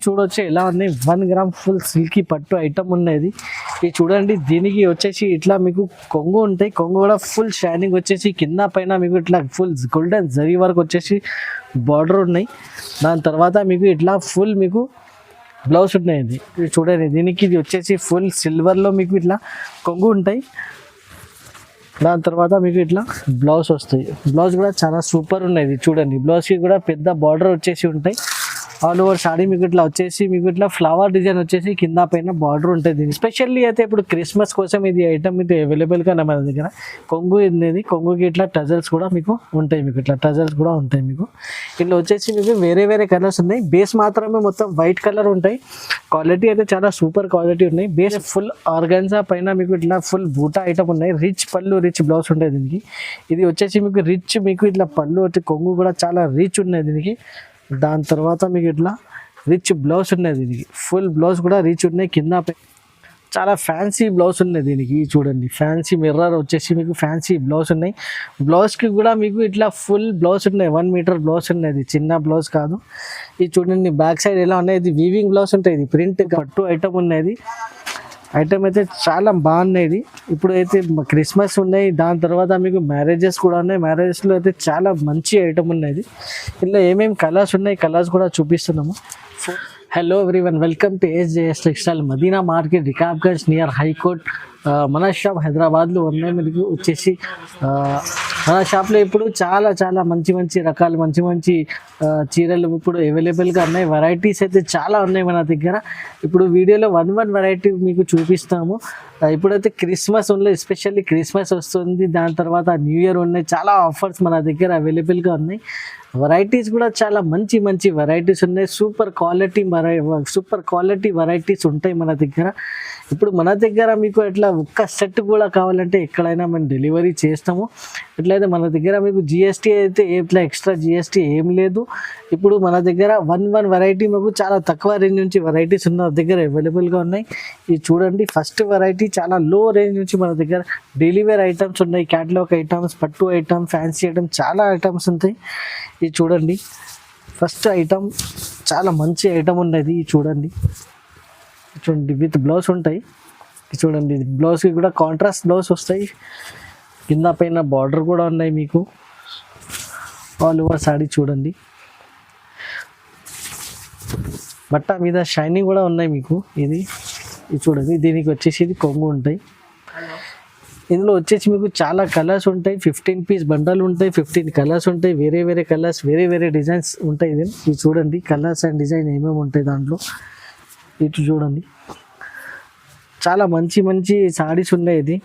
చూడొచ్చు ఎలా ఉన్నాయి 1 గ్రామ్ ఫుల్ సిల్కీ పట్టు ఐటమ్ ఉన్నది. ఇది చూడండి, దీనికి వచ్చేసి ఇట్లా మీకు కొంగు ఉంటాయి. కొంగు కూడా ఫుల్ షైనింగ్ వచ్చేసి కింద పైన మీకు ఇట్లా ఫుల్ గోల్డెన్ జరీ వర్క్ వచ్చేసి బార్డర్ ఉన్నాయి. దాని తర్వాత మీకు ఇట్లా ఫుల్ మీకు బ్లౌజ్ ఉన్నాయి. ఇది చూడండి, దీనికి ఇది వచ్చేసి ఫుల్ సిల్వర్లో మీకు ఇట్లా కొంగు ఉంటాయి. దాని తర్వాత మీకు ఇట్లా బ్లౌజ్ వస్తాయి. బ్లౌజ్ కూడా చాలా సూపర్ ఉన్నది. చూడండి, బ్లౌజ్కి కూడా పెద్ద బార్డర్ వచ్చేసి ఉంటాయి. ఆల్ ఓవర్ సాడీ మీకు ఇట్లా వచ్చేసి మీకు ఇట్లా ఫ్లవర్ డిజైన్ వచ్చేసి కింద పైన బార్డర్ ఉంటుంది. ఎస్పెషల్లీ అయితే ఇప్పుడు క్రిస్మస్ కోసం ఇది ఐటమ్ ఇది అవైలబుల్గా మన దగ్గర. కొంగు అనేది కొంగుకి ఇట్లా టజల్స్ కూడా మీకు ఉంటాయి. మీకు ఇట్లా టజల్స్ కూడా ఉంటాయి. మీకు ఇట్లా వచ్చేసి మీకు వేరే వేరే కలర్స్ ఉన్నాయి. బేస్ మాత్రమే మొత్తం వైట్ కలర్ ఉంటాయి. క్వాలిటీ అయితే చాలా సూపర్ క్వాలిటీ ఉన్నాయి. బేస్ ఫుల్ ఆర్గాన్జా పైన మీకు ఇట్లా ఫుల్ బూటా ఐటమ్ ఉన్నాయి. రిచ్ పళ్ళు రిచ్ బ్లౌజ్ ఉంటాయి దీనికి. ఇది వచ్చేసి మీకు రిచ్ మీకు ఇట్లా పళ్ళు వచ్చి కొంగు కూడా చాలా రిచ్ ఉన్నాయి దీనికి. దాని తర్వాత మీకు ఇట్లా రిచ్ బ్లౌజ్ ఉన్నది. దీనికి ఫుల్ బ్లౌజ్ కూడా రిచ్ ఉన్నాయి. కింద చాలా ఫ్యాన్సీ బ్లౌజ్ ఉన్నది దీనికి. చూడండి, ఫ్యాన్సీ మిర్రర్ వచ్చేసి మీకు ఫ్యాన్సీ బ్లౌజ్ ఉన్నాయి. బ్లౌజ్కి కూడా మీకు ఇట్లా ఫుల్ బ్లౌజ్ ఉన్నాయి. 1 మీటర్ బ్లౌజ్ ఉన్నది, చిన్న బ్లౌజ్ కాదు. ఇది చూడండి, బ్యాక్ సైడ్ ఎలా ఉన్నాయి. ఇది వీవింగ్ బ్లౌజ్ ఉంటాయి. ఇది ప్రింట్ పట్టు ఐటమ్ ఉన్నది. ఐటమ్ అయితే చాలా బాగున్నాయి. ఇప్పుడు అయితే క్రిస్మస్ ఉన్నాయి. దాని తర్వాత మీకు మ్యారేజెస్ కూడా ఉన్నాయి. మ్యారేజెస్లో అయితే చాలా మంచి ఐటమ్ ఉన్నది. ఇందులో ఏమేమి కలర్స్ ఉన్నాయి, కలర్స్ కూడా చూపిస్తున్నాము. Hello everyone, welcome to SJS textile, Madina market, Rikabganj near high court. మన షాప్ హైదరాబాద్లో ఉన్నాయి. మీకు వచ్చేసి మన షాప్లో ఇప్పుడు చాలా చాలా మంచి మంచి రకాలు మంచి చీరలు ఇప్పుడు అవైలబుల్గా ఉన్నాయి. వెరైటీస్ అయితే చాలా ఉన్నాయి మన దగ్గర. ఇప్పుడు వీడియోలో 1 వెరైటీ మీకు చూపిస్తాము. ఇప్పుడైతే క్రిస్మస్ ఉన్నాయి, ఎస్పెషల్లీ క్రిస్మస్ వస్తుంది. దాని తర్వాత న్యూ ఇయర్ ఉన్నాయి. చాలా ఆఫర్స్ మన దగ్గర అవైలబుల్గా ఉన్నాయి. వెరైటీస్ కూడా చాలా మంచి వెరైటీస్ ఉన్నాయి. సూపర్ క్వాలిటీ వెరైటీస్ ఉంటాయి మన దగ్గర. ఇప్పుడు మన దగ్గర మీకు ఇట్లా ఒక్క సెట్ కూడా కావాలంటే ఎక్కడైనా మేము డెలివరీ చేస్తాము. ఇట్లయితే మన దగ్గర మీకు GST అయితే ఇట్లా ఎక్స్ట్రా GST ఏం లేదు. ఇప్పుడు మన దగ్గర 1 వెరైటీ మీకు చాలా తక్కువ రేంజ్ నుంచి వెరైటీస్ ఉన్న దగ్గర అవైలబుల్గా ఉన్నాయి. ఇది చూడండి, ఫస్ట్ వెరైటీ చాలా లో రేంజ్ నుంచి మన దగ్గర డైలీ వేర్ ఐటమ్స్ ఉన్నాయి. క్యాటలాగ్ ఐటమ్స్, పట్టు ఐటమ్, ఫ్యాన్సీ ఐటమ్, చాలా ఐటమ్స్ ఉంటాయి. ఇది చూడండి, ఫస్ట్ ఐటమ్ చాలా మంచి ఐటమ్ ఉన్నది. ఇది చూడండి విత్ బ్లౌజ్ ఉంటాయి. చూడండి, బ్లౌజ్కి కూడా కాంట్రాస్ట్ బ్లౌజ్ వస్తాయి. కింద పైన బార్డర్ కూడా ఉన్నాయి. మీకు ఆల్ ఓవర్ సాడీ చూడండి, బట్ట మీద షైనింగ్ కూడా ఉన్నాయి మీకు. ఇది చూడండి, దీనికి వచ్చేసి ఇది కొంగు ఉంటాయి. ఇందులో వచ్చేసి మీకు చాలా కలర్స్ ఉంటాయి. 15 పీస్ బండలు ఉంటాయి. 15 కలర్స్ ఉంటాయి. వేరే వేరే కలర్స్, వేరే డిజైన్స్ ఉంటాయి. ఇది చూడండి, కలర్స్ అండ్ డిజైన్ ఏమేమి ఉంటాయి దాంట్లో. ఇటు చూడండి, చాలా మంచి సారీస్ ఉన్నాయి.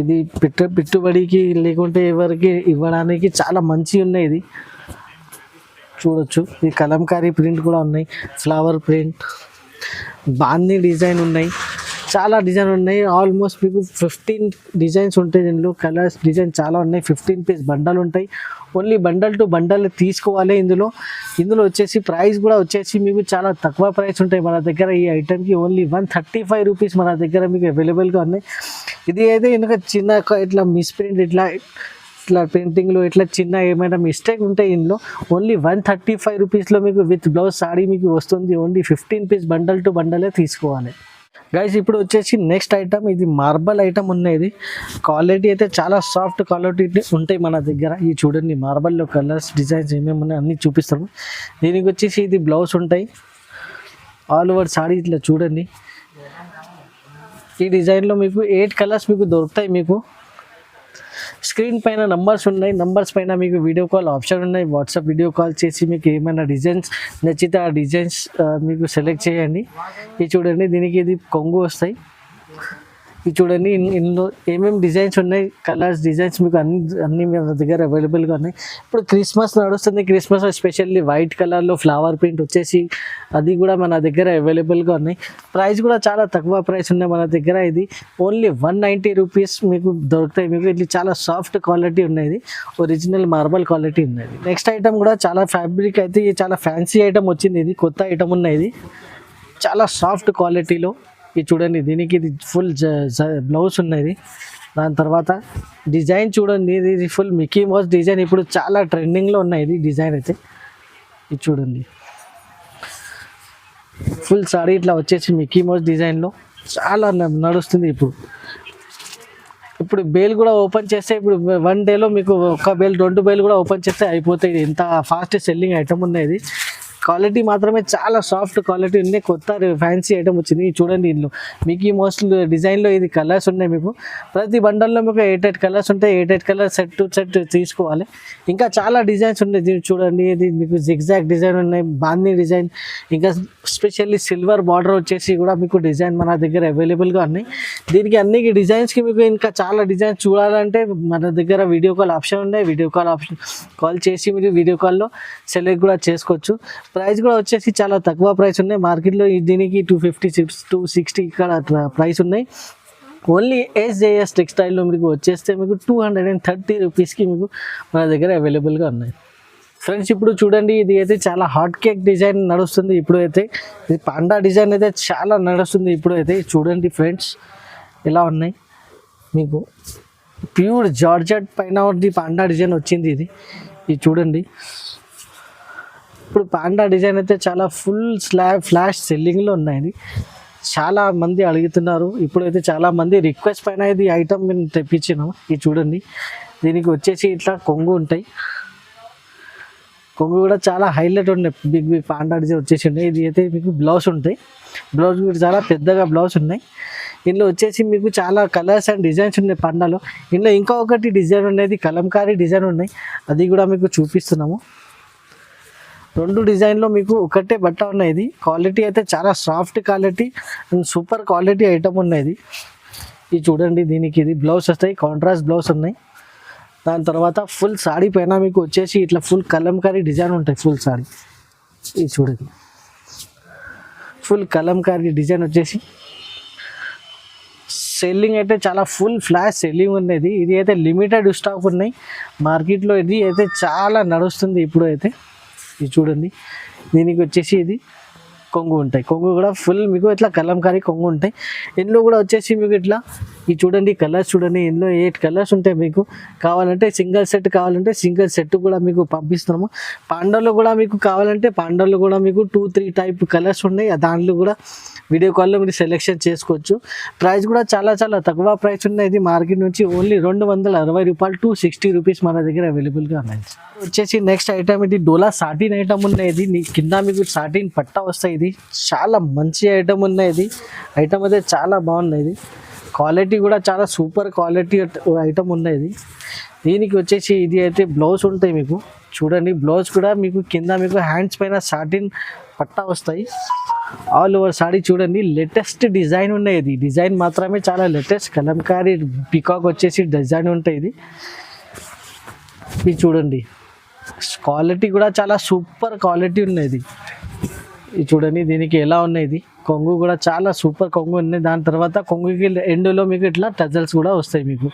ఇది పెట్టుబడికి లేకుంటే ఎవరికి ఇవ్వడానికి చాలా మంచి ఉన్నాయి. ఇది చూడొచ్చు, ఈ కలంకారీ ప్రింట్ కూడా ఉన్నాయి. ఫ్లవర్ ప్రింట్, బాందీ డిజైన్ ఉన్నాయి. చాలా డిజైన్ ఉన్నాయి. ఆల్మోస్ట్ మీకు 15 డిజైన్స్ ఉంటాయి. దీనిలో కలర్స్ డిజైన్ చాలా ఉన్నాయి. 15 పీస్ బండలు ఉంటాయి. ఓన్లీ బండల్ టు బండల్ తీసుకోవాలి. ఇందులో వచ్చేసి ప్రైస్ కూడా వచ్చేసి మీకు చాలా తక్కువ ప్రైస్ ఉంటాయి మన దగ్గర. ఈ ఐటమ్కి ఓన్లీ 135 రూపీస్ మన దగ్గర మీకు అవైలబుల్గా ఉన్నాయి. ఇది అయితే ఇంకా చిన్న ఇట్లా మిస్ప్రింట్ ఇట్లా పెయింటింగ్లో ఇట్లా చిన్న ఏమైనా మిస్టేక్ ఉంటాయి. ఇందులో ఓన్లీ 135 రూపీస్లో మీకు విత్ బ్లౌజ్ సాడీ మీకు వస్తుంది. ఓన్లీ 15 పీస్ బండల్ టు బండలే తీసుకోవాలి. గైస్, ఇప్పుడు వచ్చేసి నెక్స్ట్ ఐటమ్, ఇది మార్బల్ ఐటమ్ ఉన్నది. క్వాలిటీ అయితే చాలా సాఫ్ట్ క్వాలిటీ ఉంటాయి మన దగ్గర. ఇది చూడండి, మార్బల్లో కలర్స్ డిజైన్స్ ఏమేమి ఉన్నాయి అన్నీ చూపిస్తాము. దీనికి వచ్చేసి ఇది బ్లౌజ్ ఉంటాయి. ఆల్ ఓవర్ సాడీ ఇట్లా చూడండి. ఈ డిజైన్లో మీకు 8 కలర్స్ మీకు దొరుకుతాయి. మీకు స్క్రీన్ పైన నంబర్స్ ఉన్నాయి. నంబర్స్ పైన మీకు వీడియో కాల్ ఆప్షన్ ఉన్నాయి. వాట్సాప్ వీడియో కాల్ చేసి మీకు ఏమైనా డిజైన్స్ నచ్చితే ఆ డిజైన్స్ మీకు సెలెక్ట్ చేయండి. ఇది చూడండి, దీనికి ఇది కొంగు వస్తాయి. ఇది చూడండి, ఇందులో ఏమేమి డిజైన్స్ ఉన్నాయి, కలర్స్ డిజైన్స్ మీకు అన్ని మన దగ్గర అవైలబుల్గా ఉన్నాయి. ఇప్పుడు క్రిస్మస్ నడుస్తుంది. క్రిస్మస్ ఎస్పెషల్లీ వైట్ కలర్లో ఫ్లవర్ ప్రింట్ వచ్చేసి అది కూడా మన దగ్గర అవైలబుల్గా ఉన్నాయి. ప్రైస్ కూడా చాలా తక్కువ ప్రైస్ ఉన్నాయి మన దగ్గర. ఇది ఓన్లీ 190 రూపీస్ మీకు దొరుకుతాయి. మీకు ఇది చాలా సాఫ్ట్ క్వాలిటీ ఉన్నది. ఒరిజినల్ మార్బల్ క్వాలిటీ ఉన్నది. నెక్స్ట్ ఐటమ్ కూడా చాలా ఫ్యాబ్రిక్ అయితే చాలా ఫ్యాన్సీ ఐటమ్ వచ్చింది. ఇది కొత్త ఐటమ్ ఉన్నది, చాలా సాఫ్ట్ క్వాలిటీలో. ఇది చూడండి, దీనికి ఇది ఫుల్ బ్లౌజ్ ఉన్నది. దాని తర్వాత డిజైన్ చూడండి, ఇది ఫుల్ మిక్కీ మౌస్ డిజైన్. ఇప్పుడు చాలా ట్రెండింగ్లో ఉన్నాయి ఇది డిజైన్ అయితే. ఇది చూడండి, ఫుల్ సారీ ఇట్లా వచ్చేసి మిక్కీ మౌస్ డిజైన్లో చాలా నడుస్తుంది. ఇప్పుడు బేల్ కూడా ఓపెన్ చేస్తే ఇప్పుడు 1 డేలో మీకు ఒక బేల్ 2 బేల్ కూడా ఓపెన్ చేస్తే అయిపోతాయి. ఇంత ఫాస్ట్ సెల్లింగ్ ఐటమ్ ఉన్నది. క్వాలిటీ మాత్రమే చాలా సాఫ్ట్ క్వాలిటీ ఉన్నాయి. కొత్త ఫ్యాన్సీ ఐటమ్ వచ్చింది. చూడండి ఇందులో మీకు ఈ మోస్ట్ డిజైన్లో ఇది కలర్స్ ఉన్నాయి. మీకు ప్రతి బండల్లో మీకు 8 కలర్స్ ఉంటాయి. 8 కలర్ సెట్ టు సెట్ తీసుకోవాలి. ఇంకా చాలా డిజైన్స్ ఉన్నాయి. దీన్ని చూడండి, ఇది మీకు జిగ్జాగ్ డిజైన్ ఉన్నాయి, బాందీ డిజైన్, ఇంకా స్పెషల్లీ సిల్వర్ బార్డర్ వచ్చేసి కూడా మీకు డిజైన్ మన దగ్గర అవైలబుల్గా ఉన్నాయి. దీనికి అన్ని డిజైన్స్కి మీకు ఇంకా చాలా డిజైన్స్ చూడాలంటే మన దగ్గర వీడియో కాల్ ఆప్షన్ ఉన్నాయి. వీడియో కాల్ ఆప్షన్ కాల్ చేసి మీరు వీడియో కాల్లో సెలెక్ట్ కూడా చేసుకోవచ్చు. ప్రైస్ కూడా వచ్చేసి చాలా తక్కువ ప్రైస్ ఉన్నాయి. మార్కెట్లో దీనికి 250 260 ఇక్కడ ప్రైస్ ఉన్నాయి. ఓన్లీ SJS టెక్స్టైల్లో మీకు వచ్చేస్తే మీకు 230 రూపీస్కి మీకు మన దగ్గర అవైలబుల్గా ఉన్నాయి. ఫ్రెండ్స్ ఇప్పుడు చూడండి, ఇది అయితే చాలా హాట్ కేక్ డిజైన్ నడుస్తుంది. ఇప్పుడు అయితే ఇది పాండా డిజైన్ అయితే చాలా నడుస్తుంది. ఇప్పుడు అయితే చూడండి ఫ్రెండ్స్ ఎలా ఉన్నాయి. మీకు ప్యూర్ జార్జెట్ పైన పాండా డిజైన్ వచ్చింది. ఇది చూడండి. ఇప్పుడు పాండా డిజైన్ అయితే చాలా ఫుల్ ఫ్లాష్ సెల్లింగ్లో ఉన్నాయి. చాలా మంది అడుగుతున్నారు. ఇప్పుడైతే చాలా మంది రిక్వెస్ట్ పైన ఇది ఐటమ్ మేము తెప్పించినాం. ఇది చూడండి, దీనికి వచ్చేసి ఇట్లా కొంగు ఉంటాయి. కొంగు కూడా చాలా హైలైట్ ఉన్నాయి. బిగ్ పాండా డిజైన్ వచ్చేసి ఉన్నాయి. ఇది అయితే మీకు బ్లౌజ్ ఉంటాయి. బ్లౌజ్ కూడా చాలా పెద్దగా బ్లౌజ్ ఉన్నాయి. ఇందులో వచ్చేసి మీకు చాలా కలర్స్ అండ్ డిజైన్స్ ఉన్నాయి పాండాలో. ఇందులో ఇంకా ఒకటి డిజైన్ ఉన్నది, కలంకారీ డిజైన్ ఉన్నాయి. అది కూడా మీకు చూపిస్తున్నాము. 2 డిజైన్లో మీకు ఒకటే బట్ట ఉన్నది. క్వాలిటీ అయితే చాలా soft quality and super quality item ఉన్నది. ఇది చూడండి, దీనికి ఇది బ్లౌజ్ వస్తాయి, కాంట్రాస్ట్ బ్లౌజ్ ఉన్నాయి. దాని తర్వాత ఫుల్ సాడీ పైన మీకు వచ్చేసి ఇట్లా ఫుల్ కలంకారీ డిజైన్ ఉంటాయి. ఫుల్ సాడీ ఇది చూడండి, ఫుల్ కలంకారీ డిజైన్ వచ్చేసి సెల్లింగ్ అయితే చాలా ఫుల్ ఫ్లాష్ సెల్లింగ్ ఉన్నది. ఇది అయితే లిమిటెడ్ స్టాక్ ఉన్నాయి మార్కెట్లో. ఇది అయితే చాలా నడుస్తుంది ఇప్పుడు అయితే. ఇది చూడండి, దీనికి వచ్చేసి ఇది కొంగు ఉంటాయి. కొంగు కూడా ఫుల్ మీకు ఇట్లా కలంకారీ కొంగు ఉంటాయి. ఇందులో కూడా వచ్చేసి మీకు ఇట్లా ఇది చూడండి, కలర్స్ చూడండి. ఇందులో 8 కలర్స్ ఉంటాయి. మీకు కావాలంటే సింగిల్ సెట్ కావాలంటే సింగిల్ సెట్ కూడా మీకు పంపిస్తున్నాము. పాండాలో కూడా మీకు కావాలంటే పాండాలో కూడా మీకు 2-3 టైప్ కలర్స్ ఉన్నాయి. దాంట్లో కూడా వీడియో కాల్లో మీరు సెలెక్షన్ చేసుకోవచ్చు. ప్రైస్ కూడా చాలా చాలా తక్కువ ప్రైస్ ఉన్నాయి. ఇది మార్కెట్ నుంచి ఓన్లీ 260 రూపాయలు 260 రూపీస్ మన దగ్గర అవైలబుల్గా ఉన్నాయి. వచ్చేసి నెక్స్ట్ ఐటమ్ ఇది డోలా సాటిన్ ఐటమ్ ఉన్నది. కింద మీకు సాటిన్ పట్టా వస్తాయి. ఇది చాలా మంచి ఐటమ్ ఉన్నది. ఐటమ్ అయితే చాలా బాగున్నది. క్వాలిటీ కూడా చాలా సూపర్ క్వాలిటీ ఐటమ్ ఉన్నది. దీనికి వచ్చేసి ఇది అయితే బ్లౌజ్ ఉంటాయి. మీకు చూడండి, బ్లౌజ్ కూడా మీకు కింద మీకు హ్యాండ్స్ పైన సాటిన్ పట్టా వస్తాయి. ఆల్ ఓవర్ సాడీ చూడండి, లేటెస్ట్ డిజైన్ ఉన్నాయి. ఇది డిజైన్ మాత్రమే చాలా లేటెస్ట్ కలంకారీ పికాక్ వచ్చేసి డిజైన్ ఉంటాయి. ఇది చూడండి, క్వాలిటీ కూడా చాలా సూపర్ క్వాలిటీ ఉన్నది. ఇది చూడండి, దీనికి ఎలా ఉన్నది. కొంగు కూడా చాలా సూపర్ కొంగు ఉన్నాయి. దాని తర్వాత కొంగుకి ఎండులో మీకు ఇట్లా టజల్స్ కూడా వస్తాయి మీకు.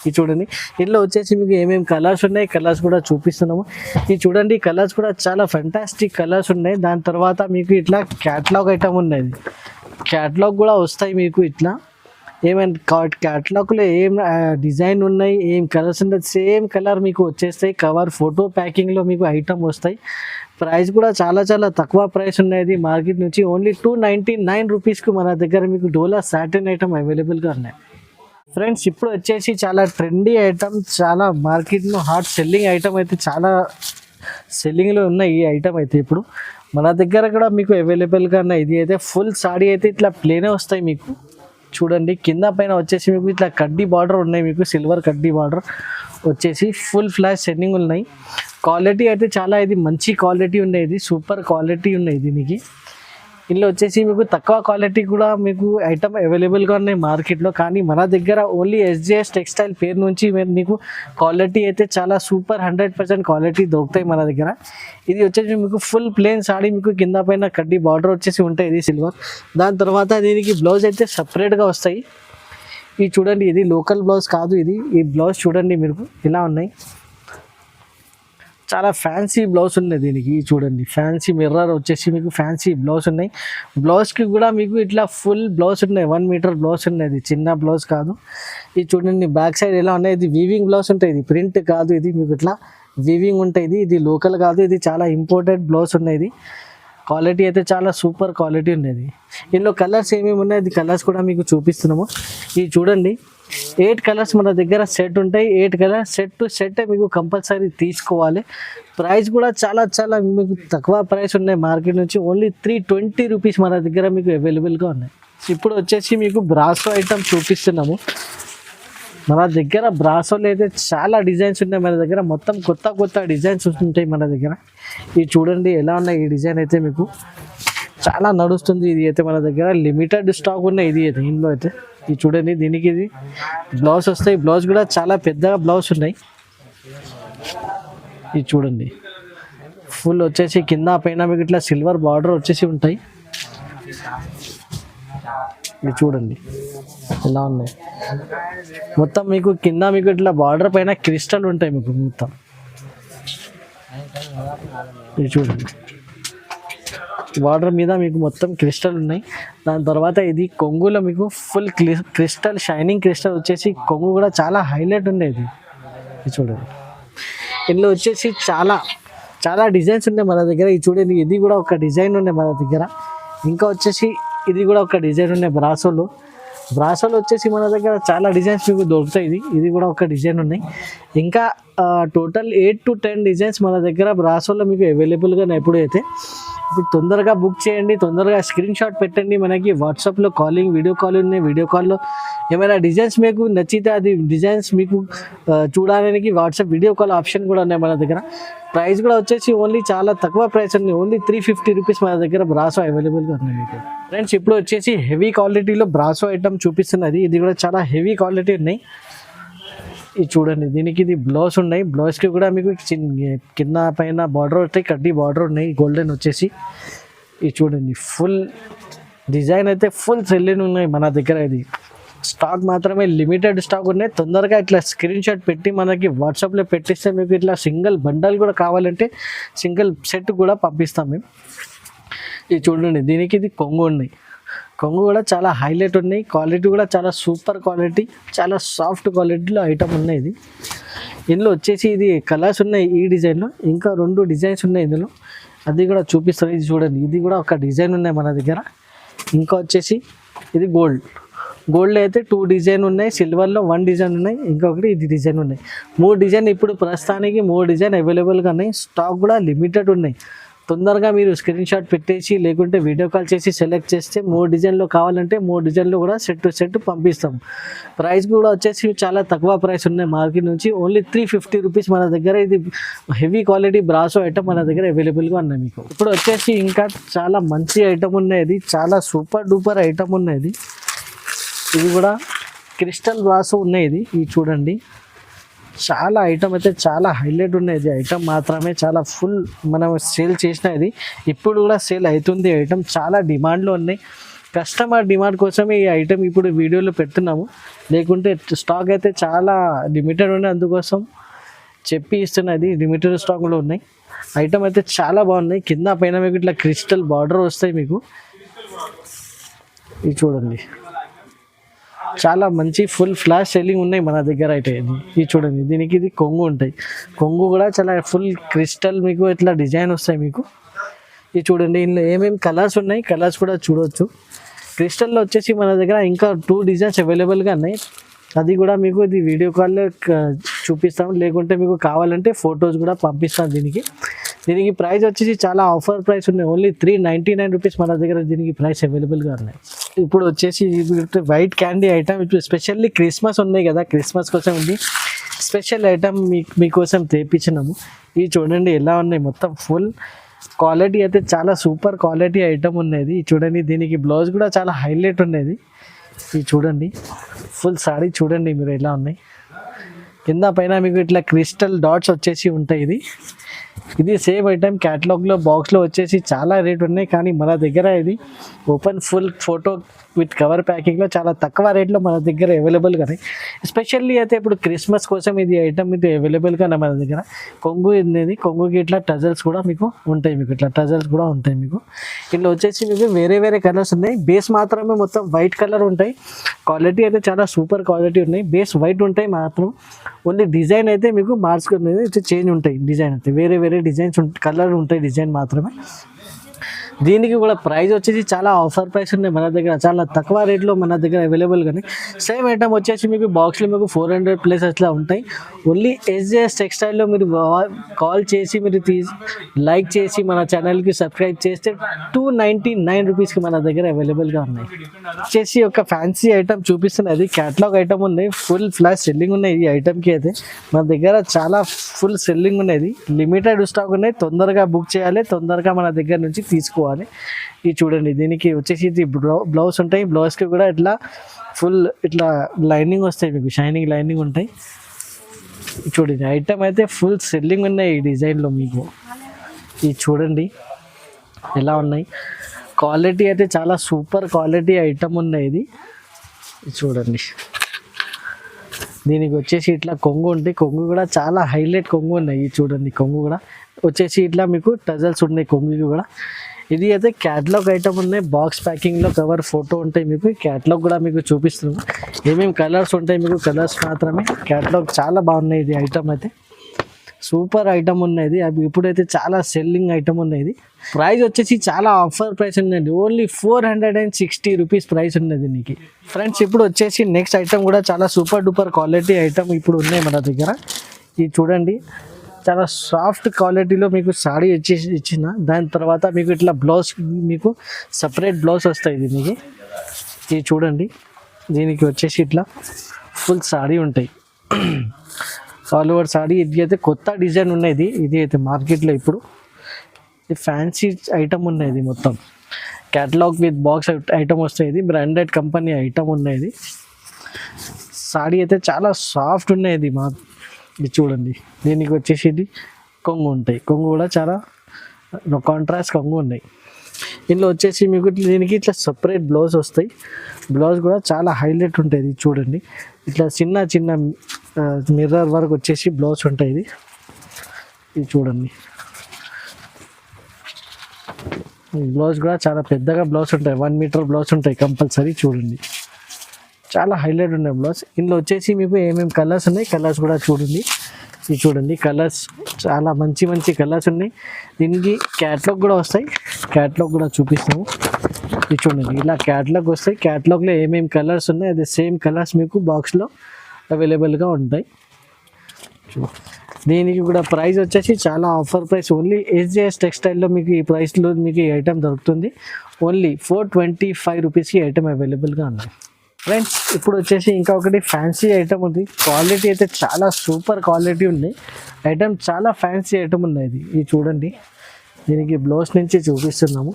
ఇది చూడండి, ఇందులో వచ్చేసి మీకు ఏమేమి కలర్స్ ఉన్నాయి, కలర్స్ కూడా చూపిస్తున్నాము. ఇది చూడండి, కలర్స్ కూడా చాలా ఫెంటాస్టిక్ కలర్స్ ఉన్నాయి. దాని తర్వాత మీకు ఇట్లా క్యాటలాగ్ ఐటమ్ ఉన్నది. క్యాటలాగ్ కూడా వస్తాయి మీకు. ఇట్లా ఏమైనా క్యాటలాగ్లో ఏం డిజైన్ ఉన్నాయి, ఏం కలర్స్ ఉన్నాయి, సేమ్ కలర్ మీకు వచ్చేస్తాయి. కవర్ ఫోటో ప్యాకింగ్లో మీకు ఐటమ్ వస్తాయి. ప్రైస్ కూడా చాలా చాలా తక్కువ ప్రైస్ ఉన్నది మార్కెట్ నుంచి. ఓన్లీ 299 రూపీస్కి మన దగ్గర మీకు డోలా సాటిన్ ఐటమ్ అవైలబుల్గా ఉన్నాయి. ఫ్రెండ్స్ ఇప్పుడు వచ్చేసి చాలా ట్రెండీ ఐటమ్, చాలా మార్కెట్లో హాట్ సెల్లింగ్ ఐటమ్ అయితే చాలా సెల్లింగ్లో ఉన్నాయి. ఈ ఐటమ్ అయితే ఇప్పుడు మన దగ్గర కూడా మీకు అవైలబుల్గా ఉన్నాయి. ఇది అయితే ఫుల్ సాడీ అయితే ఇట్లా ప్లేనే వస్తాయి మీకు. చూడండి, కింద పైన వచ్చేసి మీకు ఇట్లా కడ్డీ బార్డర్ ఉన్నాయి. మీకు సిల్వర్ కడ్డీ బార్డర్ వచ్చేసి ఫుల్ ఫ్లాష్ సెట్టింగ్ ఉన్నాయి. క్వాలిటీ అయితే చాలా ఇది మంచి క్వాలిటీ ఉన్నాయి. ఇది సూపర్ క్వాలిటీ ఉన్నాయి దీనికి. ఇందులో వచ్చేసి మీకు తక్కువ క్వాలిటీ కూడా మీకు ఐటమ్ అవైలబుల్గా ఉన్నాయి మార్కెట్లో. కానీ మన దగ్గర ఓన్లీ SJS టెక్స్టైల్ పేరు నుంచి మీకు క్వాలిటీ అయితే చాలా సూపర్ 100% క్వాలిటీ దొరుకుతాయి మన దగ్గర. ఇది వచ్చేసి మీకు ఫుల్ ప్లేన్ సాడీ, మీకు కింద పైన కడ్డీ బార్డర్ వచ్చేసి ఉంటాయి. ఇది సిల్వర్. దాని తర్వాత దీనికి బ్లౌజ్ అయితే సపరేట్గా వస్తాయి. ఇది చూడండి, ఇది లోకల్ బ్లౌజ్ కాదు. ఈ బ్లౌజ్ చూడండి మీరు ఇలా ఉన్నాయి. చాలా ఫ్యాన్సీ బ్లౌజ్ ఉన్నాయి దీనికి. చూడండి, ఫ్యాన్సీ మిర్రర్ వచ్చేసి మీకు ఫ్యాన్సీ బ్లౌజ్ ఉన్నాయి. బ్లౌజ్కి కూడా మీకు ఇట్లా ఫుల్ బ్లౌజ్ ఉన్నాయి. 1 మీటర్ బ్లౌజ్ ఉన్నాయి. చిన్న బ్లౌజ్ కాదు. ఇది చూడండి, బ్యాక్ సైడ్ ఎలా ఉన్నాయి. ఇది వీవింగ్ బ్లౌజ్ ఉంటాయి. ఇది ప్రింట్ కాదు. ఇది మీకు ఇట్లా వీవింగ్ ఉంటాయి. ఇది లోకల్ కాదు. ఇది చాలా ఇంపోర్టెడ్ బ్లౌజ్ ఉన్నాయి. క్వాలిటీ అయితే చాలా సూపర్ క్వాలిటీ ఉండేది. ఇందులో కలర్స్ ఏమేమి ఉన్నాయి, అది కలర్స్ కూడా మీకు చూపిస్తున్నాము. ఇవి చూడండి, 8 కలర్స్ మన దగ్గర సెట్ ఉంటాయి. 8 కలర్స్ సెట్ టు సెట్ మీకు కంపల్సరీ తీసుకోవాలి. ప్రైస్ కూడా చాలా చాలా మీకు తక్కువ ప్రైస్ ఉన్నాయి మార్కెట్ నుంచి. ఓన్లీ 320 రూపీస్ మన దగ్గర మీకు అవైలబుల్గా ఉన్నాయి. ఇప్పుడు వచ్చేసి మీకు బ్రాసో ఐటమ్ చూపిస్తున్నాము. మన దగ్గర బ్రాసోలో అయితే చాలా డిజైన్స్ ఉన్నాయి మన దగ్గర. మొత్తం కొత్త కొత్త డిజైన్స్ ఉంటాయి మన దగ్గర. ఇవి చూడండి ఎలా ఉన్నాయి. ఈ డిజైన్ అయితే మీకు చాలా నడుస్తుంది. ఇది అయితే మన దగ్గర లిమిటెడ్ స్టాక్ ఉన్నాయి. ఇది అయితే ఇందులో అయితే ఇది చూడండి, దీనికి ఇది బ్లౌజ్ వస్తాయి. బ్లౌజ్ కూడా చాలా పెద్దగా బ్లౌజ్ ఉన్నాయి. ఇది చూడండి, ఫుల్ వచ్చేసి కింద పైన మీకు ఇట్లా సిల్వర్ బార్డర్ వచ్చేసి ఉంటాయి. ఇది చూడండి ఎలా ఉన్నాయి. మొత్తం మీకు కింద మీకు ఇట్లా బార్డర్ పైన క్రిస్టల్ ఉంటాయి మీకు మొత్తం. ఇది చూడండి, బార్డర్ మీద మీకు మొత్తం క్రిస్టల్ ఉన్నాయి. దాని తర్వాత ఇది కొంగులో మీకు ఫుల్ క్రిస్టల్ షైనింగ్ క్రిస్టల్ వచ్చేసి కొంగు కూడా చాలా హైలైట్ ఉండేది. ఇది చూడండి, ఇందులో వచ్చేసి చాలా చాలా డిజైన్స్ ఉన్నాయి మన దగ్గర. ఇది చూడండి, ఇది కూడా ఒక డిజైన్ ఉన్నాయి మన దగ్గర. ఇంకా వచ్చేసి ఇది కూడా ఒక డిజైన్ ఉన్నాయి బ్రాసోలో. బ్రాసోలో వచ్చేసి మన దగ్గర చాలా డిజైన్స్ మీకు దొరుకుతాయి. ఇది కూడా ఒక డిజైన్ ఉన్నాయి. ఇంకా టోటల్ 8 to 10 డిజైన్స్ మన దగ్గర బ్రాసోలో మీకు అవైలబుల్గా ఎప్పుడు అయితే. ఇప్పుడు తొందరగా బుక్ చేయండి, తొందరగా స్క్రీన్ షాట్ పెట్టండి. మనకి వాట్సాప్లో కాలింగ్, వీడియో కాల్ ఉన్నాయి. వీడియో కాల్లో ఏమైనా డిజైన్స్ మీకు నచ్చితే అది డిజైన్స్ మీకు చూడడానికి వాట్సాప్ వీడియో కాల్ ఆప్షన్ కూడా ఉన్నాయి మన దగ్గర. ప్రైస్ కూడా వచ్చేసి ఓన్లీ చాలా తక్కువ ప్రైస్ ఉంది. ఓన్లీ 350 రూపీస్ మన దగ్గర బ్రాసో అవైలబుల్గా ఉన్నాయి మీకు. ఫ్రెండ్స్, ఇప్పుడు వచ్చేసి హెవీ క్వాలిటీలో బ్రాసో ఐటమ్ చూపిస్తున్నది. ఇది కూడా చాలా హెవీ క్వాలిటీ ఉన్నాయి. ఇది చూడండి, దీనికి ఇది బ్లౌజ్ ఉన్నాయి. బ్లౌజ్కి కూడా మీకు కింద పైన బార్డర్ వస్తాయి, కడ్డీ బార్డర్ ఉన్నాయి గోల్డెన్ వచ్చేసి. ఇది చూడండి, ఫుల్ డిజైన్ అయితే ఫుల్ సెల్లింగ్ ఉన్నాయి మన దగ్గర. ఇది స్టాక్ మాత్రమే లిమిటెడ్ స్టాక్ ఉన్నాయి. తొందరగా ఇట్లా స్క్రీన్ షాట్ పెట్టి మనకి వాట్సాప్లో పెట్టిస్తే మీకు ఇట్లా సింగిల్ బండల్ కూడా కావాలంటే సింగిల్ సెట్ కూడా పంపిస్తాం మేము. ఇది చూడండి, దీనికి ఇది కొంగు ఉన్నాయి. కొంగు కూడా చాలా హైలైట్ ఉన్నాయి. క్వాలిటీ కూడా చాలా సూపర్ క్వాలిటీ, చాలా సాఫ్ట్ క్వాలిటీలో ఐటమ్ ఉన్నాయి. ఇది ఇందులో వచ్చేసి ఇది కలర్స్ ఉన్నాయి ఈ డిజైన్లో. ఇంకా 2 డిజైన్స్ ఉన్నాయి ఇందులో, అది కూడా చూపిస్తాను. ఇది చూడండి, ఇది కూడా ఒక డిజైన్ ఉన్నాయి మన దగ్గర. ఇంకా వచ్చేసి ఇది గోల్డ్ అయితే 2 డిజైన్ ఉన్నాయి. సిల్వర్లో 1 డిజైన్ ఉన్నాయి. ఇంకొకటి ఇది డిజైన్ ఉన్నాయి. 3 డిజైన్ ఇప్పుడు ప్రస్తుతానికి 3 డిజైన్ అవైలబుల్గా ఉన్నాయి. స్టాక్ కూడా లిమిటెడ్ ఉన్నాయి. తొందరగా మీరు స్క్రీన్ షాట్ పెట్టేసి లేకుంటే వీడియో కాల్ చేసి సెలెక్ట్ చేస్తే 3 డిజైన్లో కావాలంటే 3 డిజైన్లో కూడా సెట్ టు సెట్ పంపిస్తాం. ప్రైస్ కూడా వచ్చేసి చాలా తక్కువ ప్రైస్ ఉన్నాయి మార్కెట్ నుంచి. ఓన్లీ 350 రూపీస్ మన దగ్గర. ఇది హెవీ క్వాలిటీ బ్రాసో ఐటమ్ మన దగ్గర అవైలబుల్గా ఉన్నాయి మీకు. ఇప్పుడు వచ్చేసి ఇంకా చాలా మంచి ఐటమ్ ఉన్నాయి. ఇది చాలా సూపర్ డూపర్ ఐటమ్ ఉన్నాయి. ఇది కూడా క్రిస్టల్ బ్రాసో ఉన్నాయి. ఇది చూడండి, చాలా ఐటమ్ అయితే చాలా హైలైట్ ఉన్నాయి. ఇది ఐటమ్ మాత్రమే చాలా ఫుల్ మనం సేల్ చేసిన. ఇది ఇప్పుడు కూడా సేల్ అవుతుంది. ఐటమ్ చాలా డిమాండ్లో ఉన్నాయి. కస్టమర్ డిమాండ్ కోసం ఈ ఐటమ్ ఇప్పుడు వీడియోలో పెడుతున్నాము. లేకుంటే స్టాక్ అయితే చాలా లిమిటెడ్ ఉన్నాయి, అందుకోసం చెప్పి ఇస్తున్నది. లిమిటెడ్ స్టాక్లో ఉన్నాయి. ఐటమ్ అయితే చాలా బాగున్నాయి. కింద పైన మీకు ఇట్లా క్రిస్టల్ బార్డర్ వస్తాయి మీకు. ఇది చూడండి, చాలా మంచి ఫుల్ ఫ్లాష్ సెల్లింగ్ ఉన్నాయి మన దగ్గర అయితే. ఇది చూడండి, దీనికి ఇది కొంగు ఉంటాయి. కొంగు కూడా చాలా ఫుల్ క్రిస్టల్ మీకు ఇట్లా డిజైన్ వస్తాయి మీకు. ఇది చూడండి, ఇందులో ఏమేమి కలర్స్ ఉన్నాయి, కలర్స్ కూడా చూడవచ్చు. క్రిస్టల్లో వచ్చేసి మన దగ్గర ఇంకా 2 డిజైన్స్ అవైలబుల్గా ఉన్నాయి. అది కూడా మీకు ఇది వీడియో కాల్లో చూపిస్తాం. లేకుంటే మీకు కావాలంటే ఫొటోస్ కూడా పంపిస్తాం. దీనికి ప్రైస్ వచ్చేసి చాలా ఆఫర్ ప్రైస్ ఉన్నాయి. ఓన్లీ 399 రూపీస్ మన దగ్గర దీనికి ప్రైస్ అవైలబుల్గా ఉన్నాయి. ఇప్పుడు వచ్చేసి వైట్ క్యాండీ ఐటమ్. ఇప్పుడు స్పెషల్లీ క్రిస్మస్ ఉన్నాయి కదా, క్రిస్మస్ కోసం ఉంది స్పెషల్ ఐటమ్ మీకోసం తెప్పించినాము. ఇవి చూడండి ఎలా ఉన్నాయి. మొత్తం ఫుల్ క్వాలిటీ అయితే చాలా సూపర్ క్వాలిటీ ఐటమ్ ఉన్నది. చూడండి, దీనికి బ్లౌజ్ కూడా చాలా హైలైట్ ఉన్నది. ఇది చూడండి, ఫుల్ సారీ చూడండి మీరు ఎలా ఉన్నాయి. కింద పైన మీకు ఇట్లా క్రిస్టల్ డాట్స్ వచ్చేసి ఉంటాయి. ఇది సేమ్ ఐటమ్ క్యాటలాగ్లో బాక్స్లో వచ్చేసి చాలా రేట్ ఉన్నాయి. కానీ మన దగ్గర ఇది open full photo with cover ప్యాకింగ్లో చాలా తక్కువ రేట్లో మన దగ్గర అవైలబుల్గా ఉన్నాయి. ఎస్పెషల్లీ అయితే ఇప్పుడు క్రిస్మస్ కోసం ఇది ఐటమ్ ఇది అవైలబుల్గా మన దగ్గర. కొంగు ఇది, కొంగుకి ఇట్లా టజల్స్ కూడా మీకు ఉంటాయి. మీకు ఇట్లా టజల్స్ కూడా ఉంటాయి మీకు. ఇట్లా వచ్చేసి మీకు వేరే వేరే కలర్స్ ఉన్నాయి. బేస్ మాత్రమే మొత్తం వైట్ కలర్ ఉంటాయి. క్వాలిటీ అయితే చాలా సూపర్ క్వాలిటీ ఉన్నాయి. బేస్ వైట్ ఉంటాయి మాత్రం. ఓన్లీ డిజైన్ అయితే మీకు మార్చుకునేది చేంజ్ ఉంటాయి. డిజైన్ అయితే వేరే వేరే డిజైన్స్ కలర్ ఉంటాయి. డిజైన్ మాత్రమే దీనికి కూడా ప్రైస్ వచ్చేసి చాలా ఆఫర్ ప్రైస్ ఉన్నాయి మన దగ్గర, చాలా తక్కువ రేట్లో మన దగ్గర అవైలబుల్ కానీ సేమ్ ఐటమ్ వచ్చేసి మీకు బాక్స్లో మీకు 400 ప్లస్ అట్లా ఉంటాయి. ఓన్లీ ఎస్జేఎస్ టెక్స్టైల్లో మీరు కాల్ చేసి మీరు లైక్ చేసి మన ఛానల్కి సబ్స్క్రైబ్ చేస్తే 299 రూపీస్కి మన దగ్గర అవైలబుల్గా ఉన్నాయి. వచ్చేసి ఒక ఫ్యాన్సీ ఐటమ్ చూపిస్తున్నది, క్యాటలాగ్ ఐటమ్ ఉన్నాయి, ఫుల్ ఫ్లాష్ సెల్లింగ్ ఉన్నాయి. ఈ ఐటమ్కి అయితే మన దగ్గర చాలా ఫుల్ సెల్లింగ్ ఉన్నది, లిమిటెడ్ స్టాక్ ఉన్నాయి, తొందరగా బుక్ చేయాలి, తొందరగా మన దగ్గర నుంచి తీసుకోవాలి. ఇది చూడండి, దీనికి వచ్చేసి ఇది బ్లౌజ్ ఉంటాయి, బ్లౌజ్కి కూడా ఇట్లా ఫుల్ ఇట్లా లైనింగ్ వస్తాయి, మీకు షైనింగ్ లైనింగ్ ఉంటాయి. చూడండి ఐటమ్ అయితే ఫుల్ సెల్లింగ్ ఉన్నాయి ఈ డిజైన్లో మీకు. ఇది చూడండి ఎలా ఉన్నాయి, క్వాలిటీ అయితే చాలా సూపర్ క్వాలిటీ ఐటమ్ ఉన్నాయి. ఇది చూడండి, దీనికి వచ్చేసి ఇట్లా కొంగు ఉంటాయి, కొంగు కూడా చాలా హైలైట్ కొంగు ఉన్నాయి. ఇది చూడండి, కొంగు కూడా వచ్చేసి ఇట్లా మీకు టజల్స్ ఉన్నాయి కొంగుకి కూడా. ఇది అయితే క్యాటలాగ్ ఐటమ్ ఉన్నాయి, బాక్స్ ప్యాకింగ్లో కవర్ ఫోటో ఉంటాయి. మీకు క్యాటలాగ్ కూడా మీకు చూపిస్తున్నాము, ఏమేమి కలర్స్ ఉంటాయి మీకు, కలర్స్ మాత్రమే. క్యాటలాగ్ చాలా బాగున్నాయి, ఇది ఐటమ్ అయితే సూపర్ ఐటమ్ ఉన్నది. అవి ఇప్పుడైతే చాలా సెల్లింగ్ ఐటమ్ ఉన్నది. ప్రైస్ వచ్చేసి చాలా ఆఫర్ ప్రైస్ ఉన్నది, ఓన్లీ 460 రూపీస్ ప్రైస్ ఉన్నది నీకు. ఫ్రెండ్స్ ఇప్పుడు వచ్చేసి నెక్స్ట్ ఐటమ్ కూడా చాలా సూపర్ డూపర్ క్వాలిటీ ఐటమ్ ఇప్పుడు ఉన్నాయి మన దగ్గర. ఇది చూడండి, చాలా సాఫ్ట్ క్వాలిటీలో మీకు సాడీ వచ్చేసి ఇచ్చిన దాని తర్వాత మీకు ఇట్లా బ్లౌజ్, మీకు సపరేట్ బ్లౌజ్ వస్తాయి దీనికి. ఇది చూడండి, దీనికి వచ్చేసి ఇట్లా ఫుల్ సాడీ ఉంటాయి, ఆల్ ఓవర్ సాడీ. ఇది అయితే కొత్త డిజైన్ ఉన్నది, ఇది అయితే మార్కెట్లో ఇప్పుడు ఇది ఫ్యాన్సీ ఐటమ్ ఉన్నది, మొత్తం క్యాటలాగ్ విత్ బాక్స్ ఐటమ్ వస్తాయి. ఇది బ్రాండెడ్ కంపెనీ ఐటమ్ ఉన్నది. సాడీ అయితే చాలా సాఫ్ట్ ఉన్నది మా. ఇది చూడండి, దీనికి వచ్చేసి ఇది కొంగు ఉంటాయి, కొంగు కూడా చాలా కాంట్రాస్ట్ కొంగు ఉన్నాయి. ఇందులో వచ్చేసి మీకు దీనికి ఇట్లా సపరేట్ బ్లౌజ్ వస్తాయి, బ్లౌజ్ కూడా చాలా హైలైట్ ఉంటుంది. చూడండి, ఇట్లా చిన్న చిన్న మిర్రర్ వరకు వచ్చేసి బ్లౌజ్ ఉంటాయి. ఇది చూడండి, బ్లౌజ్ కూడా చాలా పెద్దగా బ్లౌజ్ ఉంటాయి, 1 మీటర్ బ్లౌజ్ ఉంటాయి కంపల్సరీ. చూడండి, చాలా హైలైట్ ఉన్నాయి బ్లౌజ్. ఇందులో వచ్చేసి మీకు ఏమేమి కలర్స్ ఉన్నాయి, కలర్స్ కూడా చూడండి. ఇది చూడండి, కలర్స్ చాలా మంచి మంచి కలర్స్ ఉన్నాయి. దీనికి క్యాటలాగ్ కూడా వస్తాయి, క్యాటలాగ్ కూడా చూపిస్తాము. ఇది చూడండి, ఇలా క్యాటలాగ్ వస్తాయి, క్యాటలాగ్లో ఏమేమి కలర్స్ ఉన్నాయి అదే సేమ్ కలర్స్ మీకు బాక్స్లో అవైలబుల్గా ఉంటాయి. దీనికి కూడా ప్రైస్ వచ్చేసి చాలా ఆఫర్ ప్రైస్, ఓన్లీ ఎస్జేఎస్ టెక్స్టైల్లో మీకు ఈ ప్రైస్లో మీకు ఈ ఐటమ్ దొరుకుతుంది. ఓన్లీ 425 రూపీస్కి ఐటమ్ అవైలబుల్గా ఉన్నాయి. ఫ్రెండ్స్ ఇప్పుడు వచ్చేసి ఇంకా ఒకటి ఫ్యాన్సీ ఐటమ్ ఉంది, క్వాలిటీ అయితే చాలా సూపర్ క్వాలిటీ ఉంది ఐటమ్, చాలా ఫ్యాన్సీ ఐటమ్ ఉన్నది. ఇది చూడండి, దీనికి బ్లౌజ్ నుంచి చూపిస్తున్నాము.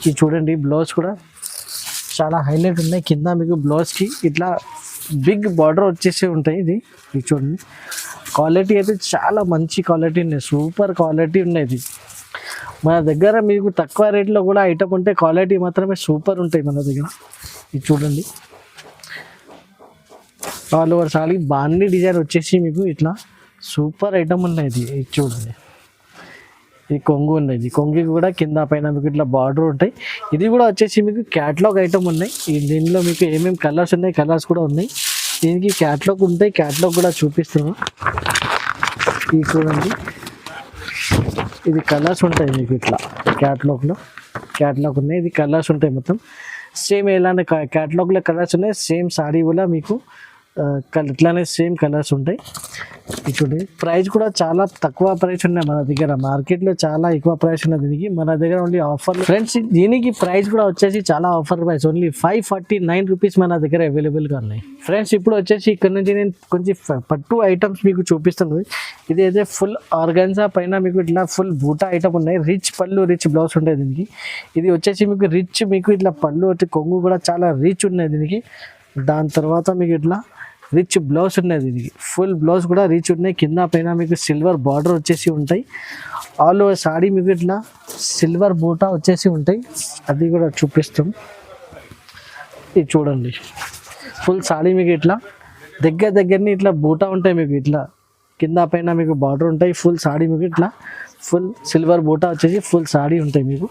ఇది చూడండి, బ్లౌజ్ కూడా చాలా హైలైట్ ఉన్నాయి. కింద మీకు బ్లౌజ్కి ఇట్లా బిగ్ బార్డర్ వచ్చేసి ఉంటాయి. ఇది చూడండి, క్వాలిటీ అయితే చాలా మంచి క్వాలిటీ ఉన్నాయి, సూపర్ క్వాలిటీ ఉన్నది. మన దగ్గర మీకు తక్కువ రేట్లో కూడా ఐటమ్ ఉంటే క్వాలిటీ మాత్రమే సూపర్ ఉంటాయి మన దగ్గర. ఇది చూడండి, ఆల్ ఓవర్ సారీ బాండీ డిజైన్ వచ్చేసి మీకు ఇట్లా సూపర్ ఐటమ్ ఉన్నాయి. ఇది చూడండి, ఇది కొంగు ఉన్నది, కొంగుకి కూడా కింద పైన మీకు ఇట్లా బార్డర్ ఉంటాయి. ఇది కూడా వచ్చేసి మీకు క్యాటలాగ్ ఐటమ్ ఉన్నాయి. దీనిలో మీకు ఏమేమి కలర్స్ ఉన్నాయి, కలర్స్ కూడా ఉన్నాయి. దీనికి క్యాటలాగ్ ఉంటాయి, క్యాటలాగ్ కూడా చూపిస్తున్నాను. ఇది చూడండి, ఇది కలర్స్ ఉంటాయి మీకు ఇట్లా క్యాటలాగ్లో, క్యాటలాగ్ ఉన్నాయి, ఇది కలర్స్ ఉంటాయి మొత్తం సేమ్. ఎలానే క్యాటలాగ్లో కలర్స్ ఉన్నాయి, సేమ్ సారీ కూడా మీకు ఇట్లానే సేమ్ కలర్స్ ఉంటాయి. చూడండి, ప్రైస్ కూడా చాలా తక్కువ ప్రైస్ ఉన్నాయి మన దగ్గర, మార్కెట్లో చాలా ఎక్కువ ప్రైస్ ఉన్నది దీనికి, మన దగ్గర ఓన్లీ ఆఫర్. ఫ్రెండ్స్ దీనికి ప్రైస్ కూడా వచ్చేసి చాలా ఆఫర్ ప్రైస్, ఓన్లీ 549 రూపీస్ మన దగ్గర అవైలబుల్గా ఉన్నాయి. ఫ్రెండ్స్ ఇప్పుడు వచ్చేసి ఇక్కడ నుంచి నేను కొంచెం పట్టు ఐటమ్స్ మీకు చూపిస్తాను. ఇది అయితే ఫుల్ ఆర్గాన్జా పైన మీకు ఇట్లా ఫుల్ బూటా ఐటమ్ ఉన్నాయి, రిచ్ పళ్ళు రిచ్ బ్లౌజ్ ఉంటాయి దీనికి. ఇది వచ్చేసి మీకు రిచ్, మీకు ఇట్లా పళ్ళు వచ్చి కొంగు కూడా చాలా రిచ్ ఉన్నాయి దీనికి. దాని తర్వాత మీకు ఇట్లా రిచ్ బ్లౌజ్ ఉన్నది, దీనికి ఫుల్ బ్లౌజ్ కూడా రిచ్ ఉన్నాయి. కింద పైన మీకు సిల్వర్ బార్డర్ వచ్చేసి ఉంటాయి. ఆల్ ఓవర్ సాడీ మీకు ఇట్లా సిల్వర్ బూటా వచ్చేసి ఉంటాయి, అది కూడా చూపిస్తాం. ఇది చూడండి, ఫుల్ సాడీ మీకు ఇట్లా దగ్గరని ఇట్లా బూటా ఉంటాయి మీకు, ఇట్లా కింద పైన మీకు బార్డర్ ఉంటాయి. ఫుల్ సాడీ మీకు ఇట్లా ఫుల్ సిల్వర్ బూటా వచ్చేసి ఫుల్ సాడీ ఉంటాయి మీకు.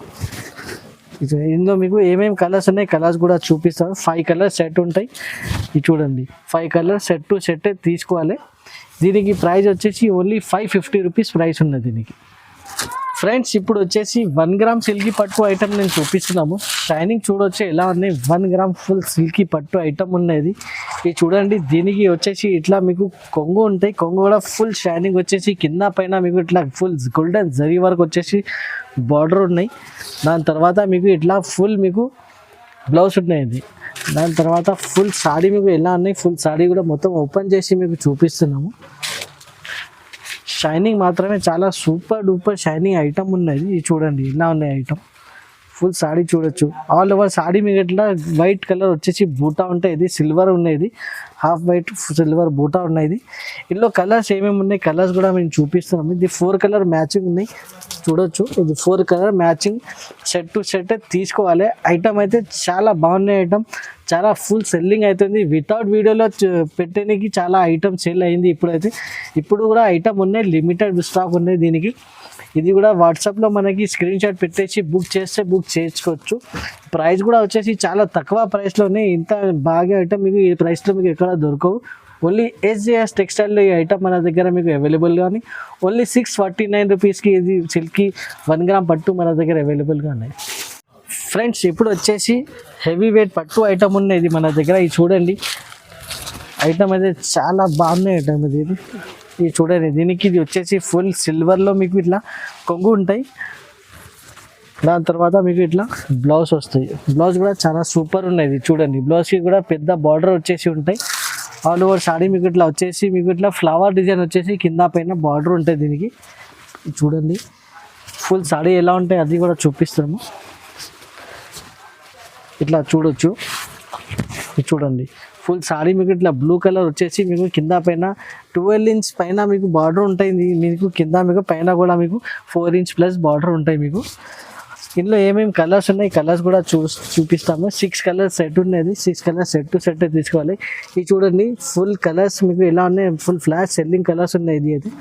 ఇందులో మీకు ఏమేమి కలర్స్ ఉన్నాయి, కలర్స్ కూడా చూపిస్తాను. 5 కలర్స్ సెట్ ఉంటాయి. ఇది చూడండి, 5 కలర్స్ సెట్ టు సెట్ తీసుకోవాలి. దీనికి ప్రైస్ వచ్చేసి ఓన్లీ 550 రూపీస్ ప్రైస్ ఉన్నది దీనికి. ఫ్రెండ్స్ ఇప్పుడు వచ్చేసి 1 గ్రామ్ సిల్కీ పట్టు ఐటమ్ నేను చూపిస్తున్నాము. షైనింగ్ చూడొచ్చు ఎలా ఉన్నాయి. 1 గ్రామ్ ఫుల్ సిల్కీ పట్టు ఐటమ్ ఉన్నది. ఇది చూడండి, దీనికి వచ్చేసి ఇట్లా మీకు కొంగు ఉంటాయి. కొంగు కూడా ఫుల్ షైనింగ్ వచ్చేసి కింద పైన మీకు ఇట్లా ఫుల్ గోల్డెన్ జరీ వర్క్ వచ్చేసి బార్డర్ ఉన్నాయి. దాని తర్వాత మీకు ఇట్లా ఫుల్ మీకు బ్లౌజ్ ఉన్నాయి. దాని తర్వాత ఫుల్ సాడీ మీకు ఎలా ఉన్నాయి. ఫుల్ సాడీ కూడా మొత్తం ఓపెన్ చేసి మీకు చూపిస్తున్నాము. షైనింగ్ మాత్రమే చాలా సూపర్ డూపర్ షైనింగ్ ఐటమ్ ఉన్నది. ఇది చూడండి ఇలా ఉన్నాయి ఐటమ్. ఫుల్ సాడీ చూడొచ్చు. ఆల్ ఓవర్ సాడీ మీకు ఇట్లా వైట్ కలర్ వచ్చేసి బూటా ఉంటాయి. ఇది సిల్వర్ ఉన్నది, హాఫ్ వైట్ సిల్వర్ బూటా ఉన్నది. ఇందులో కలర్స్ ఏమేమి ఉన్నాయి, కలర్స్ కూడా మేము చూపిస్తున్నాము. ఇది 4 కలర్ మ్యాచింగ్ ఉన్నాయి చూడొచ్చు. ఇది 4 colour matching set to set తీసుకోవాలి. ఐటమ్ అయితే చాలా బాగున్నాయి. ఐటమ్ చాలా ఫుల్ సెల్లింగ్ అవుతుంది. వితౌట్ వీడియోలో పెట్టడానికి చాలా ఐటమ్ సేల్ అయింది. ఇప్పుడు కూడా ఐటమ్ ఉన్నాయి, లిమిటెడ్ స్టాక్ ఉన్నాయి దీనికి. ఇది కూడా వాట్సాప్లో మనకి స్క్రీన్ షాట్ పెట్టేసి బుక్ చేస్తే బుక్ చేసుకోవచ్చు. ప్రైస్ కూడా వచ్చేసి చాలా తక్కువ ప్రైస్లోనే ఇంత బాగా ఐటమ్ మీకు ఈ ప్రైస్లో మీకు ఎక్కడ దొరకవు. ఓన్లీ SJS టెక్స్టైల్లో ఈ ఐటమ్ మన దగ్గర మీకు అవైలబుల్ కానీ ఓన్లీ 649 రూపీస్కి ఇది సిల్కీ 1 గ్రామ్ పట్టు మన దగ్గర అవైలబుల్గా ఉన్నాయి. ఫ్రెండ్స్ ఇప్పుడు వచ్చేసి హెవీ వెయిట్ పట్టు ఐటమ్ ఉన్నది మన దగ్గర. ఇది చూడండి, ఐటమ్ అయితే చాలా బాగున్నాయి ఐటమ్ ఇది చూడండి. దీనికి ఇది వచ్చేసి ఫుల్ సిల్వర్లో మీకు ఇట్లా కొంగు ఉంటాయి. దాని తర్వాత మీకు ఇట్లా బ్లౌజ్ వస్తాయి. బ్లౌజ్ కూడా చాలా సూపర్ ఉన్నది చూడండి. బ్లౌజ్కి కూడా పెద్ద బార్డర్ వచ్చేసి ఉంటాయి. ఆల్ ఓవర్ సాడీ మీకు ఇట్లా వచ్చేసి మీకు ఇట్లా ఫ్లవర్ డిజైన్ వచ్చేసి కింద పైన బార్డర్ ఉంటుంది దీనికి. చూడండి ఫుల్ సాడీ ఎలా ఉంటాయి అది కూడా చూపిస్తాము. ఇట్లా చూడొచ్చు. చూడండి ఫుల్ సాడీ మీకు ఇట్లా బ్లూ కలర్ వచ్చేసి మీకు కింద పైన 12 ఇంచ్ పైన మీకు బార్డర్ ఉంటాయి. మీకు కింద మీకు పైన కూడా మీకు 4 ఇంచ్ ప్లస్ బార్డర్ ఉంటాయి మీకు. ఇందులో ఏమేమి కలర్స్ ఉన్నాయి, కలర్స్ కూడా చూపిస్తాము. 6 కలర్స్ సెట్ ఉన్నది. 6 కలర్స్ సెట్ టు సెట్ తీసుకోవాలి. ఇది చూడండి ఫుల్ కలర్స్ మీకు ఎలా ఉన్నాయి. ఫుల్ ఫ్లాష్ సెల్లింగ్ కలర్స్ ఉన్నాయి. ఇది అయితే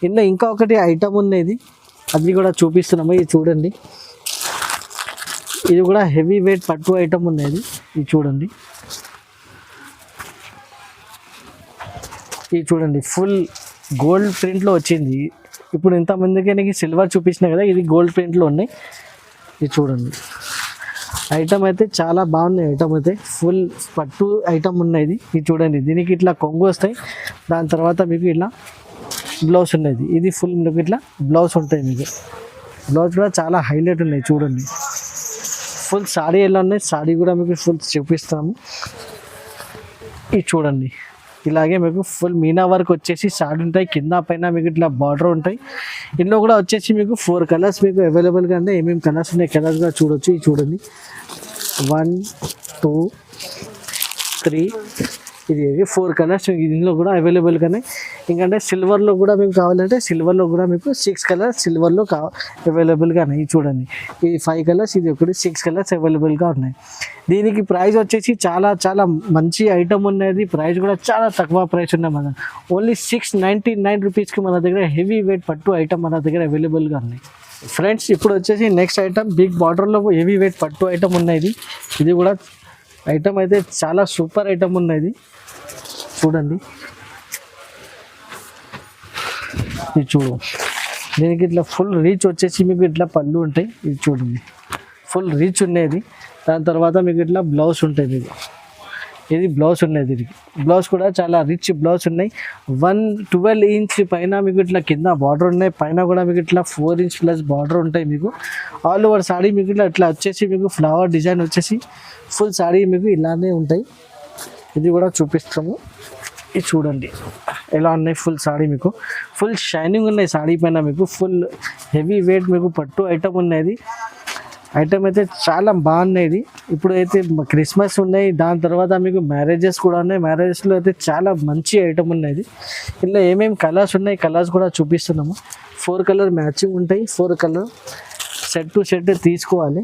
ఇందులో ఇంకా ఒకటి ఐటమ్ ఉన్నది, అది కూడా చూపిస్తున్నాము. ఇది చూడండి, ఇది కూడా హెవీ వెయిట్ పట్టు ఐటమ్ ఉన్నది. ఇది చూడండి, ఇది చూడండి ఫుల్ గోల్డ్ ప్రింట్లో వచ్చింది. ఇప్పుడు ఇంతమందికి నీకు సిల్వర్ చూపించిన కదా, ఇది గోల్డ్ ప్రింట్లో ఉన్నాయి. ఇది చూడండి ఐటమ్ అయితే చాలా బాగున్నాయి. ఐటమ్ అయితే ఫుల్ పట్టు ఐటమ్ ఉన్నది. ఇది చూడండి, దీనికి ఇట్లా కొంగు వస్తాయి. దాని తర్వాత మీకు ఇట్లా బ్లౌజ్ ఉన్నది. ఇది ఫుల్ మీకు ఇట్లా బ్లౌజ్ ఉంటాయి. మీకు బ్లౌజ్ కూడా చాలా హైలైట్ ఉన్నాయి. చూడండి ఫుల్ సాడీ ఎలా ఉన్నాయి, సాడీ కూడా మీకు ఫుల్ చూపిస్తాము. ఇది చూడండి, ఇలాగే మీకు ఫుల్ మీనా వర్క్ వచ్చేసి సాడీ ఉంటాయి. కింద పైన మీకు ఇట్లా బార్డర్ ఉంటాయి. ఇందులో కూడా వచ్చేసి మీకు 4 కలర్స్ మీకు అవైలబుల్గా ఉన్నాయి. ఏమేమి కలర్స్ ఉన్నాయి కలర్స్ కూడా చూడొచ్చు. ఇది చూడండి 1 2 3 ఇది 4 కలర్స్ ఇందులో కూడా అవైలబుల్గానే. ఎందుకంటే సిల్వర్లో కూడా మీకు కావాలంటే సిల్వర్లో కూడా మీకు 6 కలర్స్ సిల్వర్లో అవైలబుల్గా ఉన్నాయి. ఇది చూడండి, ఇది 5 కలర్స్, ఇది ఒకటి 6 కలర్స్ అవైలబుల్గా ఉన్నాయి. దీనికి ప్రైస్ వచ్చేసి చాలా చాలా మంచి ఐటమ్ ఉన్నది. ప్రైస్ కూడా చాలా తక్కువ ప్రైస్ ఉన్నాయి. మన ఓన్లీ 699 రూపీస్కి మన దగ్గర హెవీ వెయిట్ పట్టు ఐటమ్ మన దగ్గర అవైలబుల్గా ఉన్నాయి. ఫ్రెండ్స్ ఇప్పుడు వచ్చేసి నెక్స్ట్ ఐటమ్ బిగ్ బార్డర్లో హెవీ వెయిట్ పట్టు ఐటమ్ ఉన్నది. ఇది కూడా ఐటమ్ అయితే చాలా సూపర్ ఐటమ్ ఉన్నది. చూడండి, ఇది చూడు, దీనికి ఇట్లా ఫుల్ రీచ్ వచ్చేసి మీకు ఇట్లా పళ్ళు ఉంటాయి. ఇది చూడండి ఫుల్ రీచ్ ఉండేది. దాని తర్వాత మీకు ఇట్లా బ్లౌజ్ ఉంటాయి. మీకు ఇది బ్లౌజ్ ఉన్నది. దీనికి బ్లౌజ్ కూడా చాలా రిచ్ బ్లౌజ్ ఉన్నాయి. 12 ఇంచ్ పైన మీకు ఇట్లా కింద బార్డర్ ఉన్నాయి. పైన కూడా మీకు ఇట్లా 4 ఇంచ్ ప్లస్ బార్డర్ ఉంటాయి. మీకు ఆల్ ఓవర్ సాడీ మీకు ఇట్లా వచ్చేసి మీకు ఫ్లవర్ డిజైన్ వచ్చేసి ఫుల్ సాడీ మీకు ఇలానే ఉంటాయి. ఇది కూడా చూపిస్తాము. ఇది చూడండి ఎలా ఉన్నాయి. ఫుల్ సాడీ మీకు ఫుల్ షైనింగ్ ఉన్నాయి. సాడీ పైన మీకు ఫుల్ హెవీ వెయిట్ మీకు పట్టు ఐటమ్ ఉన్నది. ఐటమ్ అయితే చాలా బాగున్నాయి. ఇప్పుడు అయితే క్రిస్మస్ ఉన్నాయి. దాని తర్వాత మీకు మ్యారేజెస్ కూడా ఉన్నాయి. మ్యారేజెస్లో అయితే చాలా మంచి ఐటమ్ ఉన్నది. ఇలా ఏమేమి కలర్స్ ఉన్నాయి కలర్స్ కూడా చూపిస్తున్నాము. 4 కలర్ మ్యాచింగ్ ఉంటాయి. 4 కలర్ సెట్ టు సెట్ తీసుకోవాలి.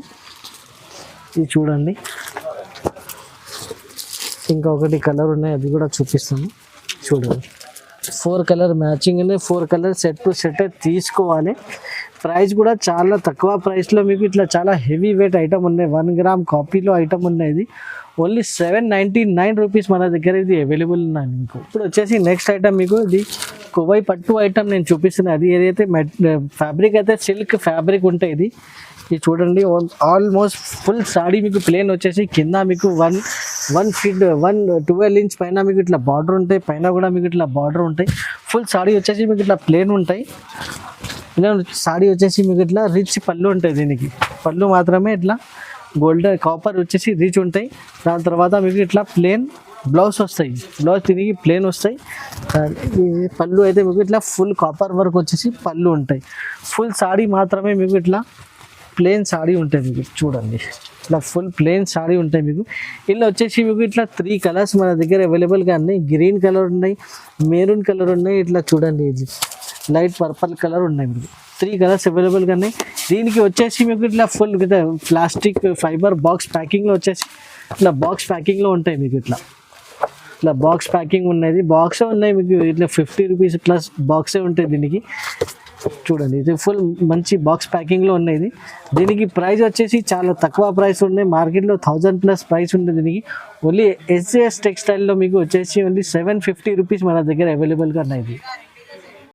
ఇది చూడండి, ఇంకా ఒకటి కలర్ ఉన్నాయి, అది కూడా చూపిస్తాము. చూడండి 4 కలర్ మ్యాచింగ్ ఉన్నాయి. 4 కలర్ సెట్ టు సెట్ తీసుకోవాలి. ప్రైస్ కూడా చాలా తక్కువ ప్రైస్లో మీకు ఇట్లా చాలా హెవీ వెయిట్ ఐటమ్ ఉన్నాయి. 1 గ్రామ్ కాపీలో ఐటమ్ ఉన్నాయి. ఓన్లీ 799 రూపీస్ మన దగ్గర ఇది అవైలబుల్ ఉన్నాయి మీకు. ఇప్పుడు వచ్చేసి నెక్స్ట్ ఐటమ్ మీకు ఇది కువై పట్టు ఐటమ్ నేను చూపిస్తున్నాను. అది ఏదైతే ఫ్యాబ్రిక్ అయితే సిల్క్ ఫ్యాబ్రిక్ ఉంటాయి. ఇది చూడండి ఆల్మోస్ట్ ఫుల్ సాడీ మీకు ప్లేన్ వచ్చేసి కింద మీకు 1 ఫీట్ 12 ఇంచ్ పైన మీకు ఇట్లా బార్డర్ ఉంటాయి. పైన కూడా మీకు ఇట్లా బార్డర్ ఉంటాయి. ఫుల్ సాడీ వచ్చేసి మీకు ఇట్లా ప్లేన్ ఉంటాయి. ఇలా సాడీ వచ్చేసి మీకు ఇట్లా రిచ్ పళ్ళు ఉంటాయి. దీనికి పళ్ళు మాత్రమే ఇట్లా గోల్డెన్ కాపర్ వచ్చేసి రిచ్ ఉంటాయి. దాని తర్వాత మీకు ఇట్లా ప్లేన్ బ్లౌజ్ వస్తాయి. బ్లౌజ్ తిరిగి ప్లేన్ వస్తాయి. పళ్ళు అయితే మీకు ఇట్లా ఫుల్ కాపర్ వర్క్ వచ్చేసి పళ్ళు ఉంటాయి. ఫుల్ సాడీ మాత్రమే మీకు ఇట్లా ప్లేన్ సాడీ ఉంటాయి. మీకు చూడండి ఇట్లా ఫుల్ ప్లేన్ సాడీ ఉంటాయి. మీకు ఇలా వచ్చేసి మీకు ఇట్లా 3 కలర్స్ మన దగ్గర అవైలబుల్గా ఉన్నాయి. గ్రీన్ కలర్ ఉన్నాయి, మెరూన్ కలర్ ఉన్నాయి, ఇట్లా చూడండి ఇది లైట్ పర్పుల్ కలర్ ఉన్నాయి. మీకు 3 కలర్స్ అవైలబుల్గా ఉన్నాయి. దీనికి వచ్చేసి మీకు ఇట్లా ఫుల్ ప్లాస్టిక్ ఫైబర్ బాక్స్ ప్యాకింగ్లో వచ్చేసి ఇట్లా బాక్స్ ప్యాకింగ్లో ఉంటాయి. మీకు ఇట్లా బాక్స్ ప్యాకింగ్ ఉన్నది. బాక్సే ఉన్నాయి మీకు ఇట్లా 50 రూపీస్ ప్లస్ బాక్సే ఉంటాయి. దీనికి చూడండి ఇది ఫుల్ మంచి బాక్స్ ప్యాకింగ్లో ఉన్నాయి. దీనికి ప్రైస్ వచ్చేసి చాలా తక్కువ ప్రైస్ ఉన్నాయి. మార్కెట్లో 1000 ప్లస్ ప్రైస్ ఉంటుంది. దీనికి ఓన్లీ SJS టెక్స్టైల్లో మీకు వచ్చేసి ఓన్లీ 750 రూపీస్ మన దగ్గర అవైలబుల్గా ఉన్నాయి.